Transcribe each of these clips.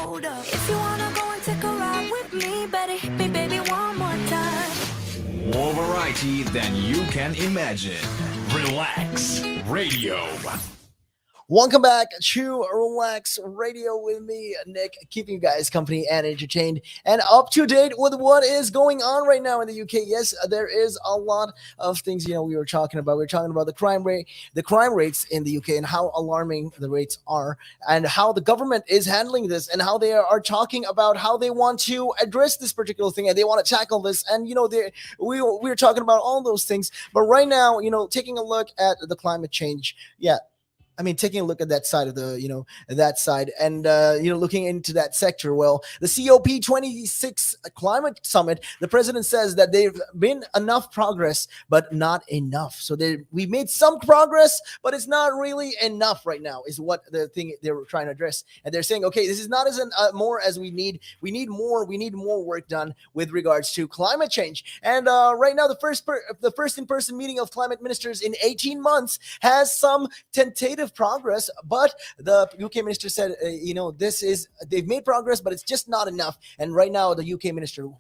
Hold up. If you wanna go and take a ride with me, better hit me, baby, one more time. More variety than you can imagine. Relax Radio. Welcome back to Relax Radio with me, Nick, keeping you guys company and entertained and up to date with what is going on right now in the UK. Yes, there is a lot of things, we were talking about. We were talking about the crime rates in the UK and how alarming the rates are and how the government is handling this and how they are talking about how they want to address this particular thing and they want to tackle this. And, we were talking about all those things. But right now, taking a look at the climate change. Yeah. I mean, taking a look at that side of that side and, looking into that sector. Well, the COP26 climate summit, the president says that there's been enough progress, but not enough. So we made some progress, but it's not really enough right now is what the thing they were trying to address. And they're saying, okay, this is not as more as we need. We need more work done with regards to climate change. And right now, the first in-person meeting of climate ministers in 18 months has some tentative progress, but the UK minister said, they've made progress, but it's just not enough. And right now, the UK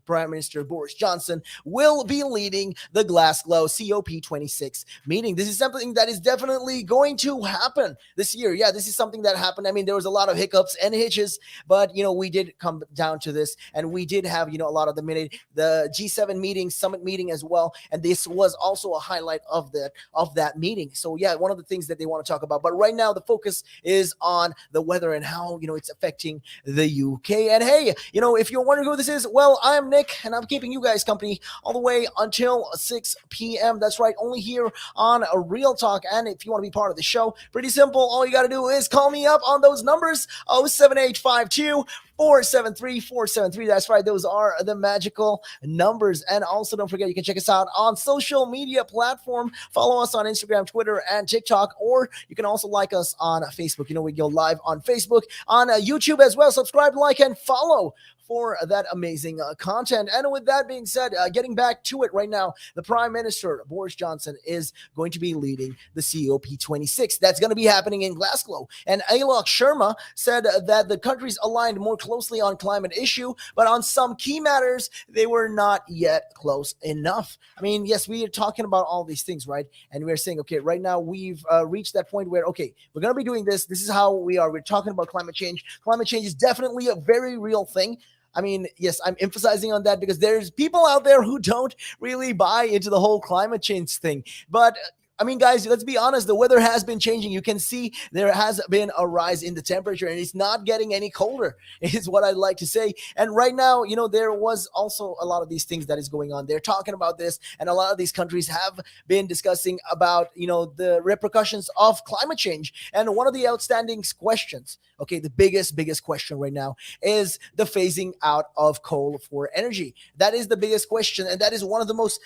Prime Minister Boris Johnson, will be leading the Glasgow COP26 meeting. This is something that is definitely going to happen this year. Yeah, this is something that happened. I mean, there was a lot of hiccups and hitches, but we did come down to this, and we did have a lot of the G7 summit meeting as well, and this was also a highlight of that meeting. So yeah, one of the things that they want to talk about. But right now, the focus is on the weather and how, it's affecting the UK. And hey, if you're wondering who this is, well, I'm Nick, and I'm keeping you guys company all the way until 6 p.m. That's right, only here on a Real Talk. And if you want to be part of the show, pretty simple. All you got to do is call me up on those numbers, 07852 473-473. That's right. Those are the magical numbers. And also, don't forget, you can check us out on social media platform. Follow us on Instagram, Twitter, and TikTok, or you can also like us on Facebook. We go live on Facebook, on YouTube as well. Subscribe, like, and follow for that amazing content. And with that being said, getting back to it right now, the Prime Minister, Boris Johnson, is going to be leading the COP26. That's going to be happening in Glasgow. And Alok Sharma said that the countries aligned more closely on climate issue, but on some key matters, they were not yet close enough. I mean, yes, we are talking about all these things, right? And we're saying, okay, right now we've reached that point where, okay, we're going to be doing this. This is how we are. We're talking about climate change. Climate change is definitely a very real thing. I mean, yes, I'm emphasizing on that because there's people out there who don't really buy into the whole climate change thing. But I mean, guys, let's be honest. The weather has been changing. You can see there has been a rise in the temperature, and it's not getting any colder, is what I'd like to say. And right now, there was also a lot of these things that is going on. They're talking about this, and a lot of these countries have been discussing about, the repercussions of climate change. And one of the outstanding questions, okay, the biggest question right now is the phasing out of coal for energy. That is the biggest question, and that is one of the most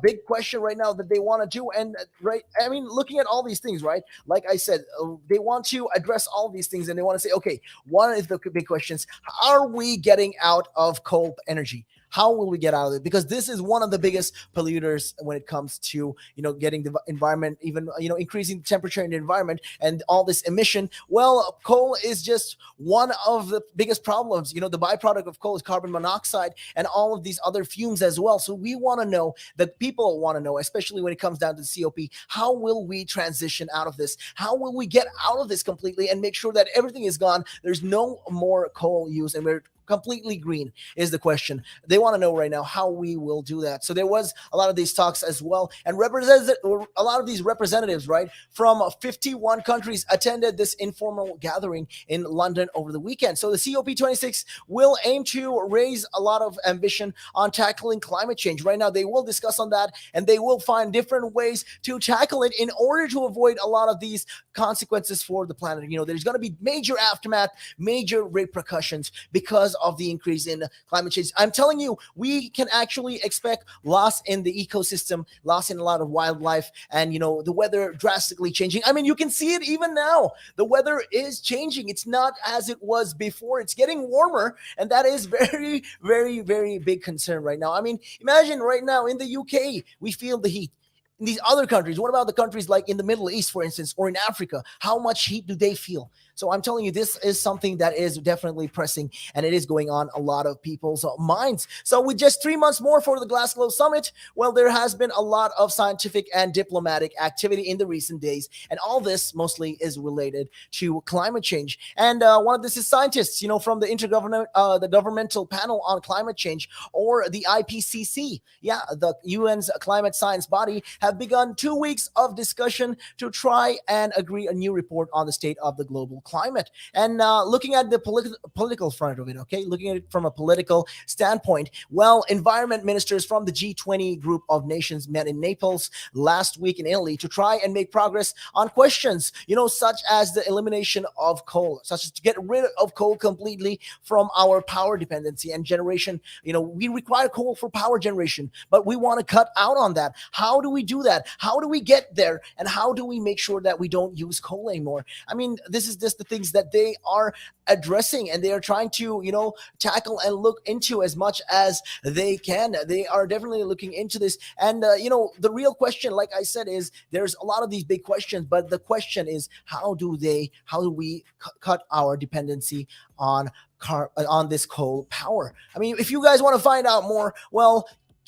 big question right now that they want to do. And right, I mean, looking at all these things, right? Like I said, they want to address all these things, and they want to say, okay, one of the big questions: are we getting out of coal energy? How will we get out of it? Because this is one of the biggest polluters when it comes to, getting the environment, even, increasing the temperature in the environment and all this emission. Well, coal is just one of the biggest problems. The byproduct of coal is carbon monoxide and all of these other fumes as well. So we want to know, that people want to know, especially when it comes down to the COP, how will we transition out of this? How will we get out of this completely and make sure that everything is gone? There's no more coal use, and we're completely green is the question. They want to know right now how we will do that. So there was a lot of these talks as well, and a lot of these representatives, right, from 51 countries attended this informal gathering in London over the weekend. So the COP26 will aim to raise a lot of ambition on tackling climate change. Right now, they will discuss on that, and they will find different ways to tackle it in order to avoid a lot of these consequences for the planet. There's going to be major aftermath, major repercussions because of the increase in climate change. I'm telling you, we can actually expect loss in the ecosystem, loss in a lot of wildlife, and the weather drastically changing. I mean, you can see it even now. The weather is changing. It's not as it was before. It's getting warmer, and that is very, very, very big concern right now. I mean, imagine right now in the UK, we feel the heat. in these other countries, what about the countries like in the Middle East, for instance, or in Africa? How much heat do they feel? So I'm telling you, this is something that is definitely pressing, and it is going on a lot of people's minds. So with just 3 months more for the Glasgow Summit, well, there has been a lot of scientific and diplomatic activity in the recent days, and all this mostly is related to climate change. And one of this is scientists, from the governmental panel on climate change, or the IPCC. Yeah, the UN's climate science body have begun 2 weeks of discussion to try and agree a new report on the state of the global climate. And looking at the political front of it, okay, looking at it from a political standpoint, well, environment ministers from the G20 group of nations met in Naples last week in Italy to try and make progress on questions, such as the elimination of coal, such as to get rid of coal completely from our power dependency and generation. We require coal for power generation, but we want to cut out on that. How do we do that? How do we get there? And how do we make sure that we don't use coal anymore? I mean, this is just the things that they are addressing, and they are trying to tackle and look into as much as they can. They are definitely looking into this, and the real question, like I said, is there's a lot of these big questions, but the question is how do we cut our dependency on this coal power? I mean, if you guys want to find out more, well,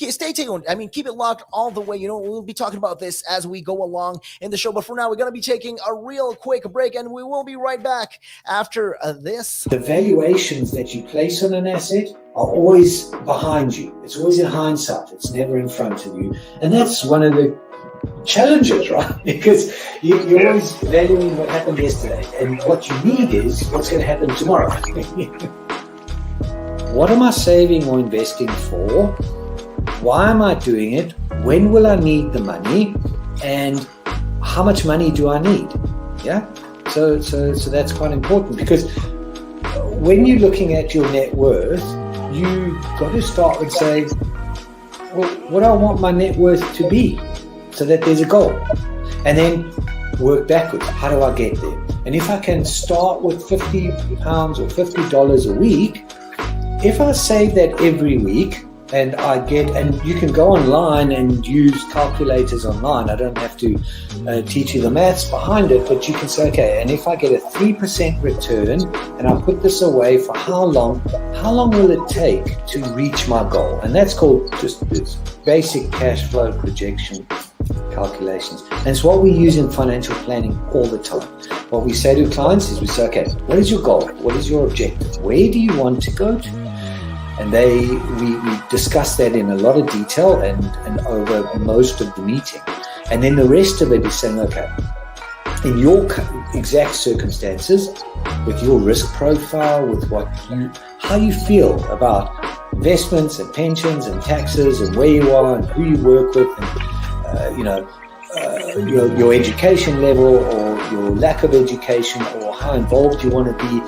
stay tuned. I mean, keep it locked all the way. We'll be talking about this as we go along in the show. But for now, we're going to be taking a real quick break, and we will be right back after this. The valuations that you place on an asset are always behind you. It's always in hindsight. It's never in front of you. And that's one of the challenges, right? Because you're always valuing what happened yesterday. And what you need is what's going to happen tomorrow. What am I saving or investing for? Why am I doing it? When will I need the money? And how much money do I need? Yeah. So that's quite important, because when you're looking at your net worth, you got to start and say, well, what do I want my net worth to be? So that there's a goal. And then work backwards. How do I get there? And if I can start with £50 or $50 a week, if I save that every week, and you can go online and use calculators online. I don't have to teach you the maths behind it, but you can say, okay, and if I get a 3% return and I put this away for how long will it take to reach my goal? And that's called just this basic cash flow projection calculations. And it's what we use in financial planning all the time. What we say to clients is we say, okay, what is your goal? What is your objective? Where do you want to go to? And we discuss that in a lot of detail and over most of the meeting. And then the rest of it is saying, okay, in your exact circumstances, with your risk profile, with how you feel about investments and pensions and taxes and where you are and who you work with, and your education level or your lack of education or how involved you want to be.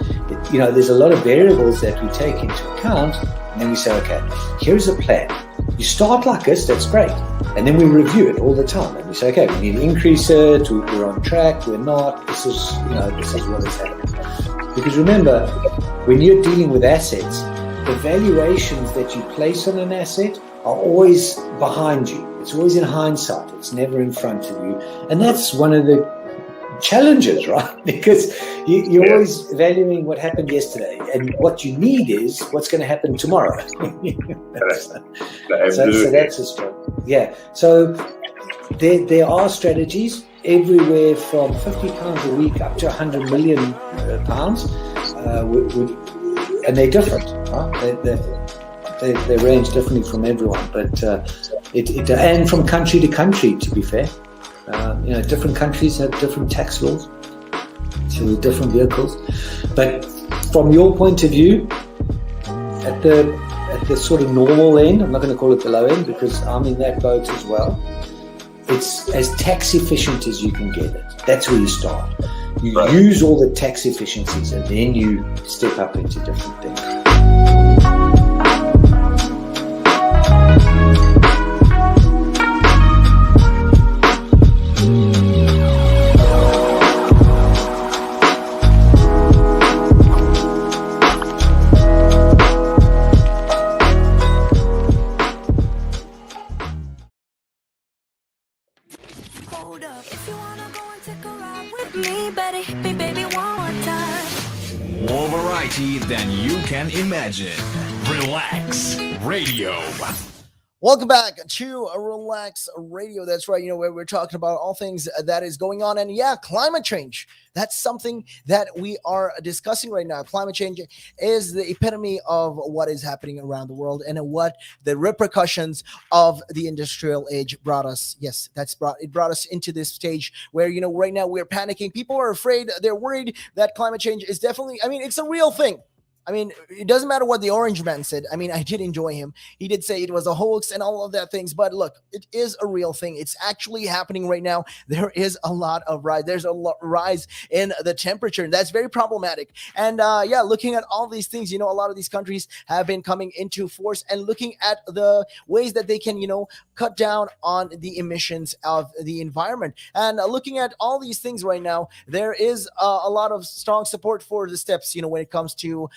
There's a lot of variables that we take into account, and then we say, okay, here's a plan. You start like this, that's great. And then we review it all the time. And we say, okay, we need to increase it, we're on track, we're not, this is what is happening. Because remember, when you're dealing with assets, the valuations that you place on an asset are always behind you. It's always in hindsight. It's never in front of you. And that's one of the challenges, right? Because you're always valuing what happened yesterday. And what you need is what's going to happen tomorrow. So that's a struggle. Yeah. So there are strategies everywhere from £50 a week up to £100 million, and they're different, right? They range differently from everyone, but and from country to country, to be fair. Different countries have different tax laws, so different vehicles. But from your point of view, at the sort of normal end, I'm not going to call it the low end because I'm in that boat as well. It's as tax efficient as you can get it. That's where you start. You use all the tax efficiencies, and then you step up into different things. variety than you can imagine. Relax Radio. Welcome back to Relax Radio. That's right, where we're talking about all things that is going on. And yeah, climate change. That's something that we are discussing right now. Climate change is the epitome of what is happening around the world and what the repercussions of the industrial age brought us. Yes, it brought us into this stage where, right now we're panicking. People are afraid. They're worried that climate change is definitely, it's a real thing. It doesn't matter what the Orange Man said. I did enjoy him. He did say it was a hoax and all of that things. But look, it is a real thing. It's actually happening right now. There is a lot of rise. There's a rise in the temperature. And that's very problematic. And looking at all these things, a lot of these countries have been coming into force and looking at the ways that they can, cut down on the emissions of the environment. And looking at all these things right now, there is a lot of strong support for the steps, when it comes to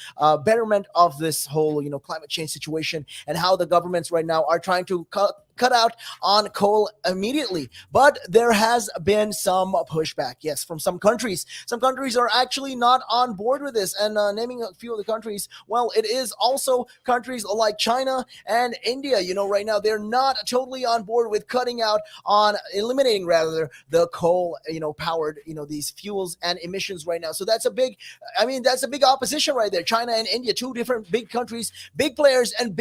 betterment of this whole, climate change situation and how the governments right now are trying to cut out on coal immediately. But there has been some pushback, yes, from some countries. Some countries are actually not on board with this. And naming a few of the countries, well, it is also countries like China and India. Right now they're not totally on board with eliminating rather the coal, powered, these fuels and emissions right now. So that's a big opposition right there. China and India, two different big countries, big players, and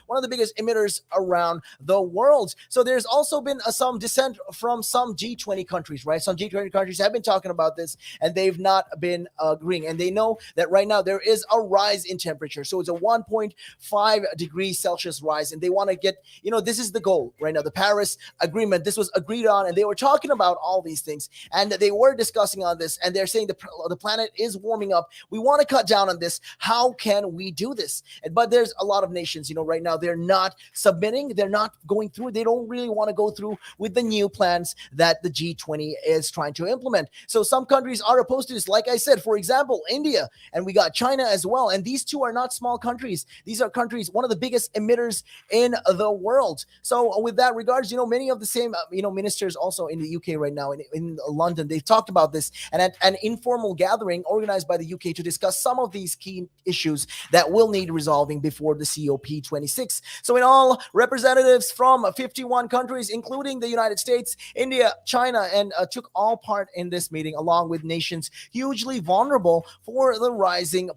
one of the biggest emitters around the world. So there's also been some dissent from some G20 countries, right? Some G20 countries have been talking about this and they've not been agreeing. And they know that right now there is a rise in temperature. So it's a 1.5 degrees Celsius rise. And they want to get, this is the goal right now. The Paris Agreement, this was agreed on, and they were talking about all these things. And they were discussing on this. And they're saying the planet is warming up. We want to cut down on this. How can we do this? But there's a lot of nations, right now, they're not submitting. They're not going through. They don't really want to go through with the new plans that the G20 is trying to implement. So some countries are opposed to this. Like I said, for example, India, and we got China as well. And these two are not small countries. These are countries, one of the biggest emitters in the world. So with that regards, many of the same, ministers also in the UK right now, in London, they've talked about this and at an informal gathering organized by the UK to discuss some of these key issues that will need resolving before the COP26. So in all, representatives from 51 countries, including the United States, India, China, and took all part in this meeting, along with nations hugely vulnerable for the rising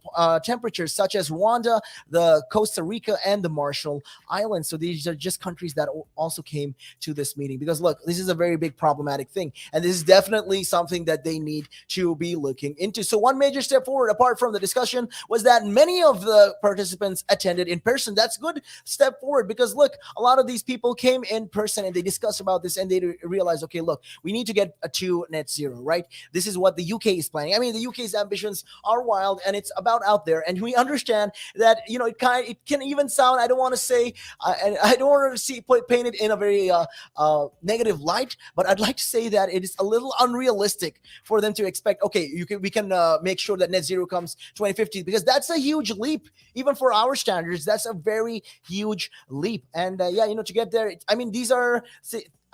temperatures, such as Rwanda, the Costa Rica, and the Marshall Islands. So these are just countries that also came to this meeting because, look, this is a very big problematic thing, and this is definitely something that they need to be looking into. So one major step forward, apart from the discussion, was that many of the participants attended in person. That's a good step forward because, look, a lot of these people came in person and they discussed about this and they realized, okay, look, we need to get to net zero, right? This is what the UK is planning. The UK's ambitions are wild and it's about out there. And we understand that, it can even sound, I don't want to say, I don't want to see painted in a very negative light, but I'd like to say that it is a little unrealistic for them to expect, okay, we can make sure that net zero comes 2050, because that's a huge leap. Even for our standards, that's a very huge leap. And to get there, these are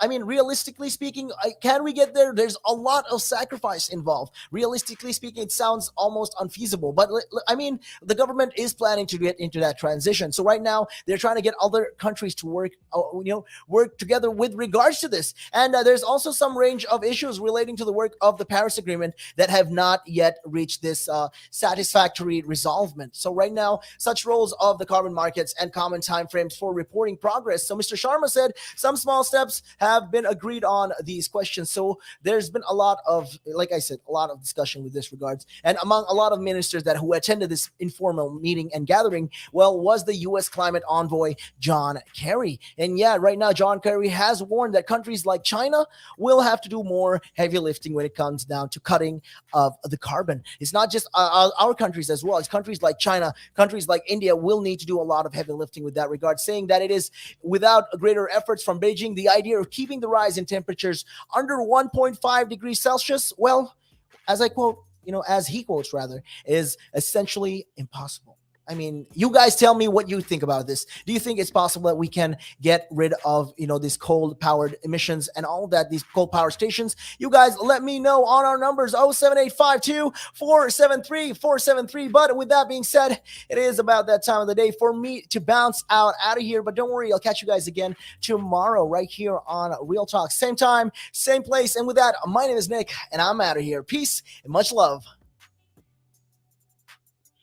I mean, realistically speaking, can we get there? There's a lot of sacrifice involved. Realistically speaking, it sounds almost unfeasible. But I mean, the government is planning to get into that transition. So right now, they're trying to get other countries to work together with regards to this. And there's also some range of issues relating to the work of the Paris Agreement that have not yet reached this satisfactory resolvement. So right now, such roles of the carbon markets and common timeframes for reporting progress. So Mr. Sharma said some small steps have been agreed on these questions. So there's been a lot of, like I said, a lot of discussion with this regards. And among a lot of ministers who attended this informal meeting and gathering, was the U.S. climate envoy, John Kerry. And yeah, right now, John Kerry has warned that countries like China will have to do more heavy lifting when it comes down to cutting of the carbon. It's not just our countries as well. It's countries like China, countries like India will need to do a lot of heavy lifting with that regard, saying that it is without greater efforts from Beijing, the idea of keeping the rise in temperatures under 1.5 degrees Celsius, well, as I quote, as he quotes rather, is essentially impossible. I mean, you guys tell me what you think about this. Do you think it's possible that we can get rid of, these coal-powered emissions and all that, these coal power stations? You guys let me know on our numbers, 07852 473 But with that being said, it is about that time of the day for me to bounce out of here. But don't worry, I'll catch you guys again tomorrow right here on Real Talk. Same time, same place. And with that, my name is Nick, and I'm out of here. Peace and much love.